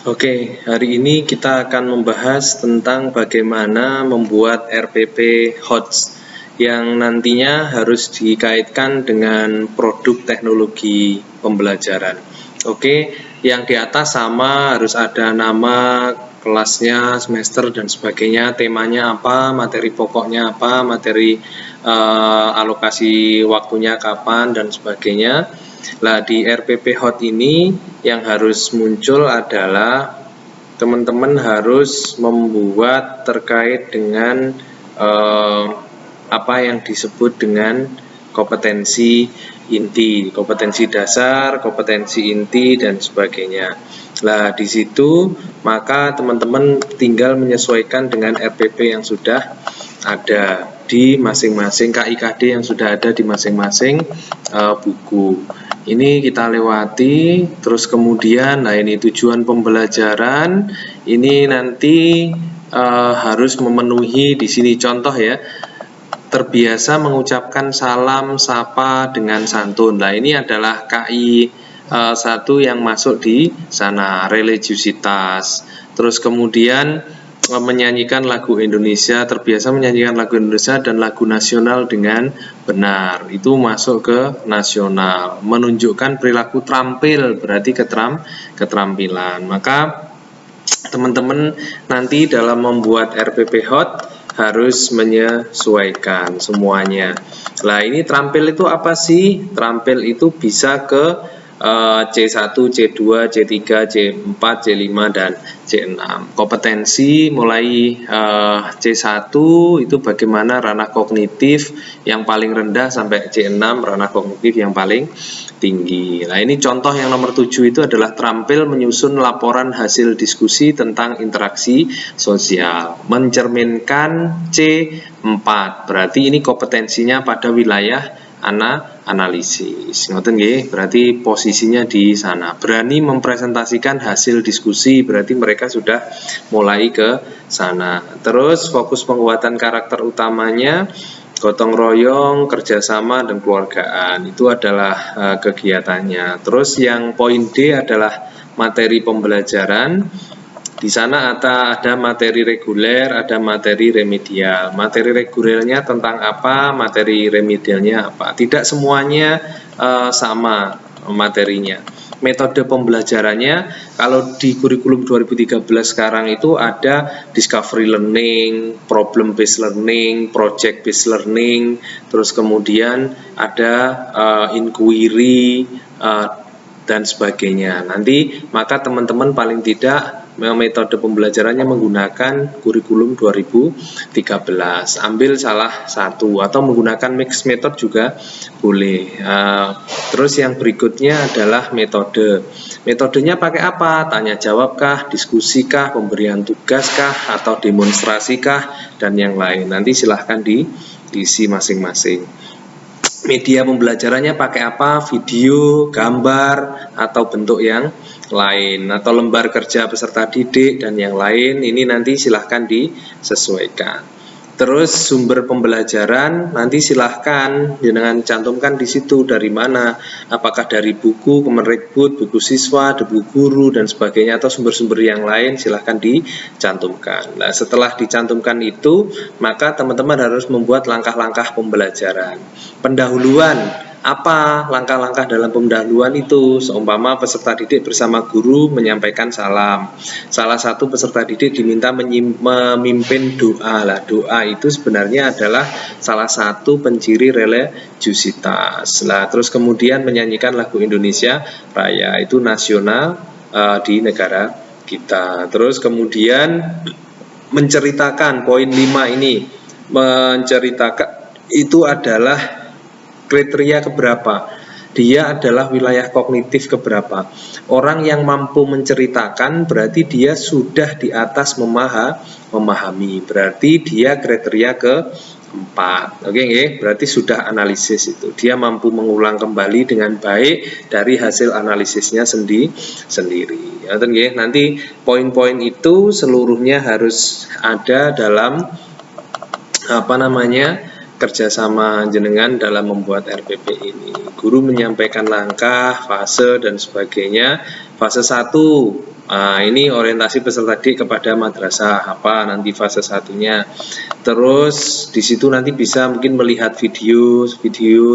Oke, hari ini kita akan membahas tentang bagaimana membuat RPP HOTS yang nantinya harus dikaitkan dengan produk teknologi pembelajaran. Oke, yang di atas sama, harus ada nama, kelasnya, semester, dan sebagainya, temanya apa, materi pokoknya apa, materi alokasi waktunya kapan, dan sebagainya. Nah, di RPP HOT ini yang harus muncul adalah teman-teman harus membuat terkait dengan apa yang disebut dengan kompetensi inti, kompetensi dasar, kompetensi inti, dan sebagainya. Nah, di situ maka teman-teman tinggal menyesuaikan dengan RPP yang sudah ada di masing-masing KIKD yang sudah ada di masing-masing buku. Ini kita lewati, terus kemudian, nah ini tujuan pembelajaran, ini nanti harus memenuhi di sini contoh ya, terbiasa mengucapkan salam sapa dengan santun. Nah ini adalah KI 1 yang masuk di sana, religiusitas. Terus kemudian menyanyikan lagu Indonesia, terbiasa menyanyikan lagu Indonesia dan lagu nasional dengan benar, itu masuk ke nasional. Menunjukkan perilaku terampil, berarti keterampilan. Maka teman-teman nanti dalam membuat RPP HOT harus menyesuaikan semuanya. Nah, ini terampil itu apa sih? Terampil itu bisa ke C1, C2, C3, C4, C5, dan C6. Kompetensi mulai C1 itu bagaimana ranah kognitif yang paling rendah sampai C6 ranah kognitif yang paling tinggi. Nah, ini contoh yang nomor 7 itu adalah terampil menyusun laporan hasil diskusi tentang interaksi sosial. Mencerminkan C4. Berarti ini kompetensinya pada wilayah analisis. Ngoten nggih, berarti posisinya di sana. Berani mempresentasikan hasil diskusi, berarti mereka sudah mulai ke sana. Terus fokus penguatan karakter utamanya gotong royong, kerjasama, dan keluargaan. Itu adalah kegiatannya. Terus yang poin D adalah materi pembelajaran. Di sana ada materi reguler, ada materi remedial. Materi regulernya tentang apa, materi remedialnya apa. Tidak semuanya sama materinya. Metode pembelajarannya, kalau di kurikulum 2013 sekarang itu ada discovery learning, problem based learning, project based learning, terus kemudian ada inquiry, dan sebagainya. Nanti maka teman-teman paling tidak metode pembelajarannya menggunakan kurikulum 2013. Ambil salah satu atau menggunakan mix method juga boleh. Terus yang berikutnya adalah metode. Metodenya pakai apa? Tanya jawab kah, diskusi kah, pemberian tugas kah, atau demonstrasi kah, dan yang lain. Nanti silahkan diisi masing-masing. Media pembelajarannya pakai apa? Video, gambar, atau bentuk yang lain, atau lembar kerja peserta didik dan yang lain. Ini nanti silahkan disesuaikan. Terus sumber pembelajaran nanti silahkan dengan cantumkan di situ dari mana, apakah dari buku Kemendikbud, buku siswa, buku guru dan sebagainya, atau sumber-sumber yang lain silahkan dicantumkan. Nah, setelah dicantumkan itu, maka teman-teman harus membuat langkah-langkah pembelajaran. Pendahuluan, apa langkah-langkah dalam pendahuluan itu? Seumpama peserta didik bersama guru menyampaikan salam. Salah satu peserta didik diminta memimpin doa. Lah, doa itu sebenarnya adalah salah satu penciri religiusitas. Lah, terus kemudian menyanyikan lagu Indonesia Raya, itu nasional di negara kita. Terus kemudian menceritakan poin 5 ini. Menceritakan itu adalah kriteria keberapa? Dia adalah wilayah kognitif keberapa? Orang yang mampu menceritakan berarti dia sudah di atas memahami. Berarti dia kriteria keempat. Oke, berarti sudah analisis itu. Dia mampu mengulang kembali dengan baik dari hasil analisisnya sendiri. Nanti poin-poin itu seluruhnya harus ada dalam kerjasama jenengan dalam membuat RPP ini. Guru menyampaikan langkah, fase, dan sebagainya. Fase 1, ini orientasi peserta didik kepada madrasah, apa nanti fase satunya. Terus di situ nanti bisa mungkin melihat video,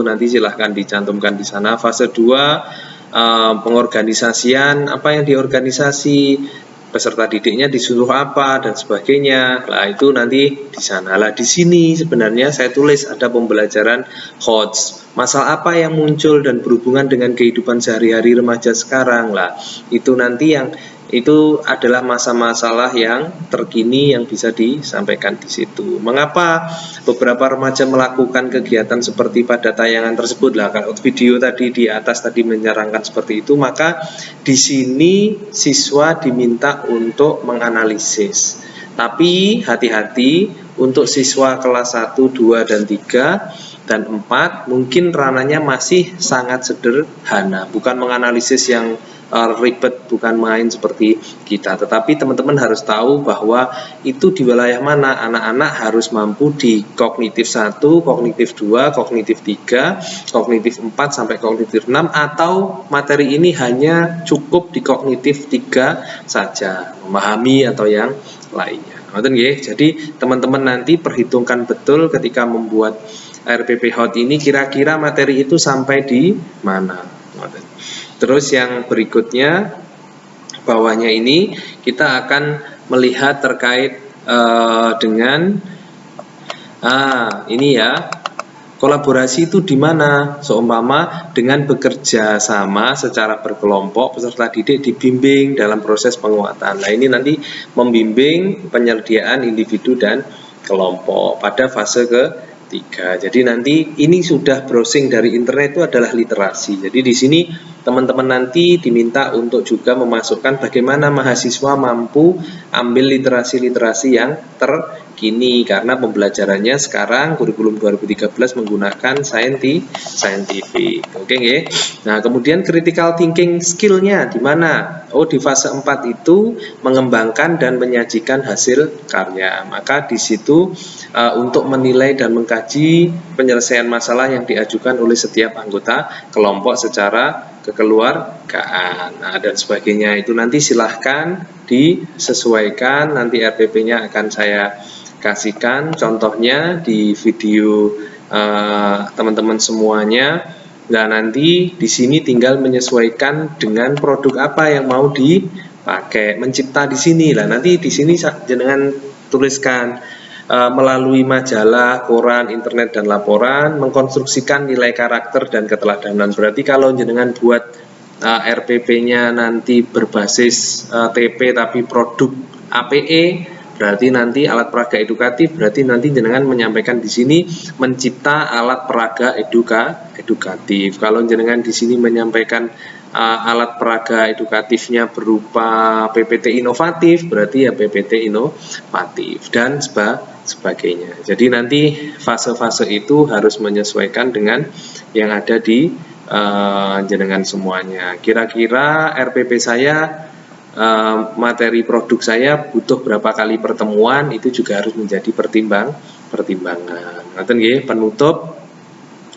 nanti silahkan dicantumkan di sana. Fase 2, pengorganisasian, apa yang diorganisasi, peserta didiknya disuruh apa dan sebagainya. Lah itu nanti di sana. Lah di sini sebenarnya saya tulis ada pembelajaran HOTS. Masalah apa yang muncul dan berhubungan dengan kehidupan sehari-hari remaja sekarang. Lah itu nanti yang itu adalah masalah yang terkini yang bisa disampaikan di situ. Mengapa beberapa remaja melakukan kegiatan seperti pada tayangan tersebut? Lah kalau video tadi di atas tadi menyerangkan seperti itu, maka di sini siswa diminta untuk menganalisis. Tapi hati-hati untuk siswa kelas 1, 2, dan 3 dan 4 mungkin rananya masih sangat sederhana, bukan menganalisis yang ribet, bukan main seperti kita. Tetapi teman-teman harus tahu bahwa itu di wilayah mana anak-anak harus mampu di kognitif 1, kognitif 2, kognitif 3, kognitif 4 sampai kognitif 6, atau materi ini hanya cukup di kognitif 3 saja, memahami atau yang lainnya. Jadi teman-teman nanti perhitungkan betul ketika membuat RPP HOT ini kira-kira materi itu sampai di mana. Terus yang berikutnya bawahnya ini kita akan melihat terkait dengan ini ya, kolaborasi itu di mana? Seumpama dengan bekerja sama secara berkelompok, peserta didik dibimbing dalam proses penguatan. Nah ini nanti membimbing penyediaan individu dan kelompok pada fase ke-3. Jadi nanti ini sudah browsing dari internet itu adalah literasi. Jadi di sini teman-teman nanti diminta untuk juga memasukkan bagaimana mahasiswa mampu ambil literasi-literasi yang terkini, karena pembelajarannya sekarang kurikulum 2013 menggunakan scientific. Oke nggih. Nah, kemudian critical thinking skill-nya di mana? Oh, di fase 4 itu mengembangkan dan menyajikan hasil karya. Maka di situ untuk menilai dan mengkaji penyelesaian masalah yang diajukan oleh setiap anggota kelompok secara kekeluargaan, dan sebagainya. Itu nanti silahkan disesuaikan, nanti RPP-nya akan saya kasihkan contohnya di video teman-teman semuanya. Nah nanti di sini tinggal menyesuaikan dengan produk apa yang mau dipakai, mencipta di sini lah. Nanti di sini jenengan tuliskan melalui majalah, koran, internet, dan laporan, mengkonstruksikan nilai karakter dan keteladanan. Berarti kalau jenengan buat RPP-nya nanti berbasis TP tapi produk APE, berarti nanti alat peraga edukatif, berarti nanti jenengan menyampaikan di sini mencipta alat peraga edukatif. Kalau jenengan di sini menyampaikan alat peraga edukatifnya berupa PPT inovatif, berarti ya PPT inovatif dan sebagainya. Jadi nanti fase-fase itu harus menyesuaikan dengan yang ada di jenengan semuanya. Kira-kira RPP saya, materi produk saya butuh berapa kali pertemuan, itu juga harus menjadi pertimbangan. Ngoten nggih, penutup.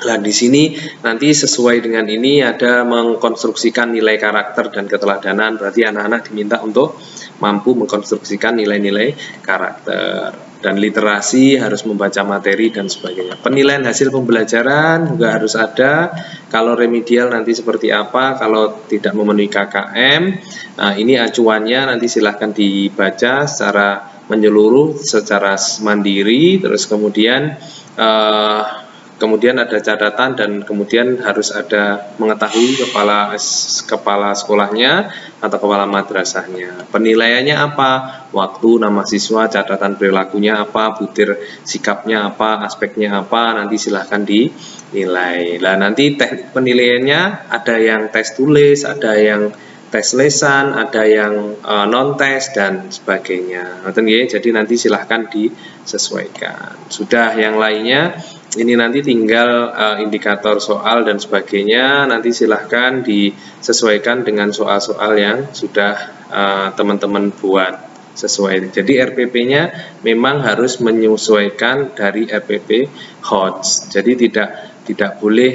Nah, di sini nanti sesuai dengan ini ada mengkonstruksikan nilai karakter dan keteladanan, berarti anak-anak diminta untuk mampu mengkonstruksikan nilai-nilai karakter. Dan literasi harus membaca materi dan sebagainya. Penilaian hasil pembelajaran juga harus ada. Kalau remedial nanti seperti apa, kalau tidak memenuhi KKM. Nah, ini acuannya nanti silahkan dibaca secara menyeluruh, secara mandiri. Terus kemudian ada catatan dan kemudian harus ada mengetahui kepala sekolahnya atau kepala madrasahnya. Penilaiannya apa? Waktu, nama siswa, catatan perilakunya apa, butir sikapnya apa, aspeknya apa, nanti silahkan dinilai. Nah, nanti teknik penilaiannya ada yang tes tulis, ada yang tes lesan, ada yang non-tes dan sebagainya. Jadi nanti silahkan disesuaikan. Sudah yang lainnya, ini nanti tinggal indikator soal dan sebagainya, nanti silahkan disesuaikan dengan soal-soal yang sudah teman-teman buat. sesuai. Jadi RPP-nya memang harus menyesuaikan dari RPP HOTS. Jadi tidak boleh